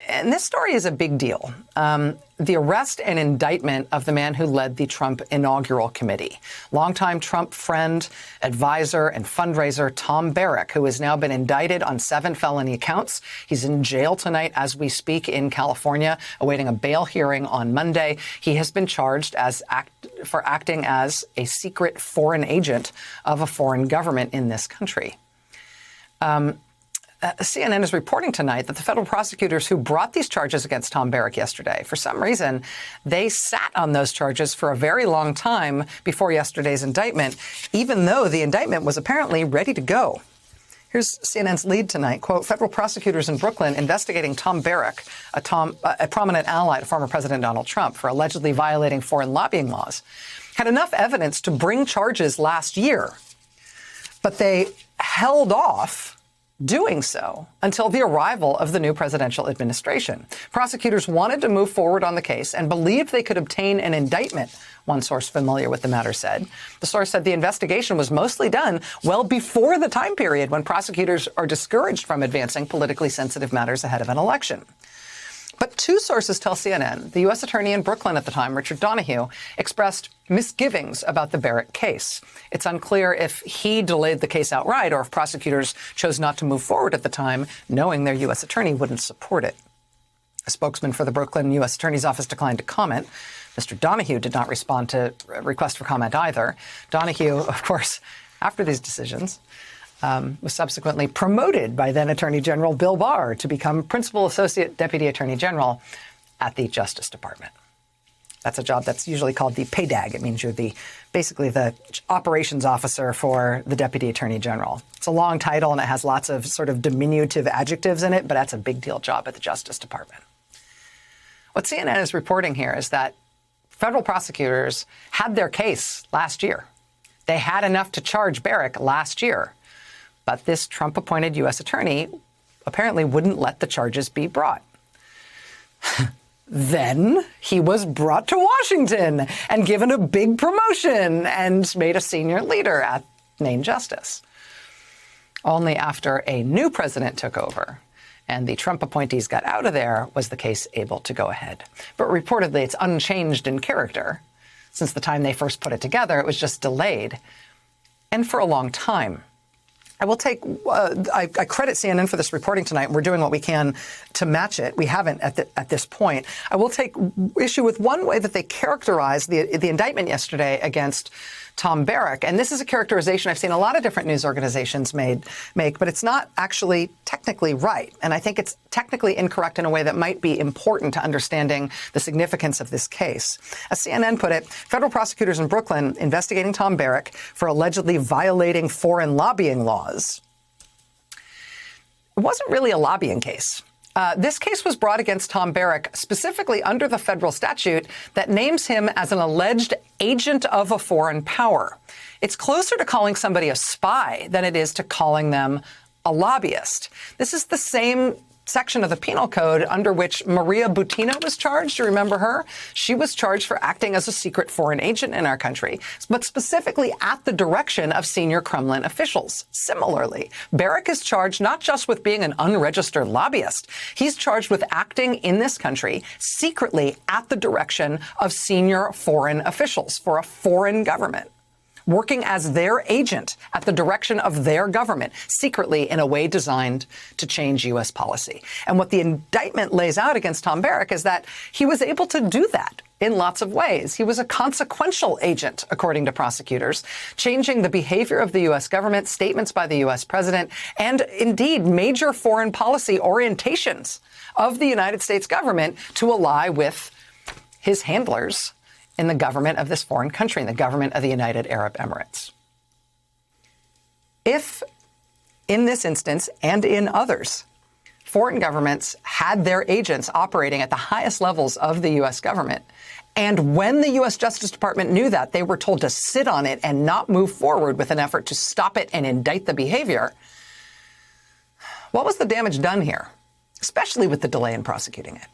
And this story is a big deal. The arrest and indictment of the man who led the Trump inaugural committee, longtime Trump friend, advisor, and fundraiser Tom Barrack, who has now been indicted on 7 felony counts. He's in jail tonight as we speak in California, awaiting a bail hearing on Monday. He has been charged for acting as a secret foreign agent of a foreign government in this country. CNN is reporting tonight that the federal prosecutors who brought these charges against Tom Barrack yesterday, for some reason, they sat on those charges for a very long time before yesterday's indictment, even though the indictment was apparently ready to go. Here's CNN's lead tonight. Quote, federal prosecutors in Brooklyn investigating Tom Barrack, a prominent ally to former President Donald Trump, for allegedly violating foreign lobbying laws, had enough evidence to bring charges last year, but they held off doing so until the arrival of the new presidential administration. Prosecutors wanted to move forward on the case and believed they could obtain an indictment, one source familiar with the matter said. The source said the investigation was mostly done well before the time period when prosecutors are discouraged from advancing politically sensitive matters ahead of an election. But 2 sources tell CNN the U.S. attorney in Brooklyn at the time, Richard Donoghue, expressed misgivings about the Barrack case. It's unclear if he delayed the case outright or if prosecutors chose not to move forward at the time, knowing their U.S. attorney wouldn't support it. A spokesman for the Brooklyn U.S. Attorney's Office declined to comment. Mr. Donoghue did not respond to a request for comment either. Donoghue, of course, after these decisions, was subsequently promoted by then Attorney General Bill Barr to become Principal Associate Deputy Attorney General at the Justice Department. That's a job that's usually called the PAYDAG. It means you're basically the operations officer for the Deputy Attorney General. It's a long title and it has lots of sort of diminutive adjectives in it, but that's a big deal job at the Justice Department. What CNN is reporting here is that federal prosecutors had their case last year. They had enough to charge Barrack last year. But this Trump-appointed U.S. attorney apparently wouldn't let the charges be brought. Then he was brought to Washington and given a big promotion and made a senior leader at Main Justice. Only after a new president took over and the Trump appointees got out of there was the case able to go ahead. But reportedly, it's unchanged in character. Since the time they first put it together, it was just delayed. And for a long time. I will take, I credit CNN for this reporting tonight, and we're doing what we can to match it. We haven't at this point. I will take issue with one way that they characterized the indictment yesterday against Tom Barrack. And this is a characterization I've seen a lot of different news organizations make, but it's not actually technically right. And I think it's technically incorrect in a way that might be important to understanding the significance of this case. As CNN put it, federal prosecutors in Brooklyn investigating Tom Barrack for allegedly violating foreign lobbying laws. It wasn't really a lobbying case. This case was brought against Tom Barrack specifically under the federal statute that names him as an alleged agent of a foreign power. It's closer to calling somebody a spy than it is to calling them a lobbyist. This is the same section of the penal code under which Maria Butina was charged. You remember her? She was charged for acting as a secret foreign agent in our country, but specifically at the direction of senior Kremlin officials. Similarly, Barrack is charged not just with being an unregistered lobbyist. He's charged with acting in this country secretly at the direction of senior foreign officials for a foreign government, working as their agent at the direction of their government, secretly in a way designed to change U.S. policy. And what the indictment lays out against Tom Barrack is that he was able to do that in lots of ways. He was a consequential agent, according to prosecutors, changing the behavior of the U.S. government, statements by the U.S. president, and indeed major foreign policy orientations of the United States government to ally with his handlers in the government of this foreign country, in the government of the United Arab Emirates. If, in this instance and in others, foreign governments had their agents operating at the highest levels of the U.S. government, and when the U.S. Justice Department knew that, they were told to sit on it and not move forward with an effort to stop it and indict the behavior, what was the damage done here, especially with the delay in prosecuting it?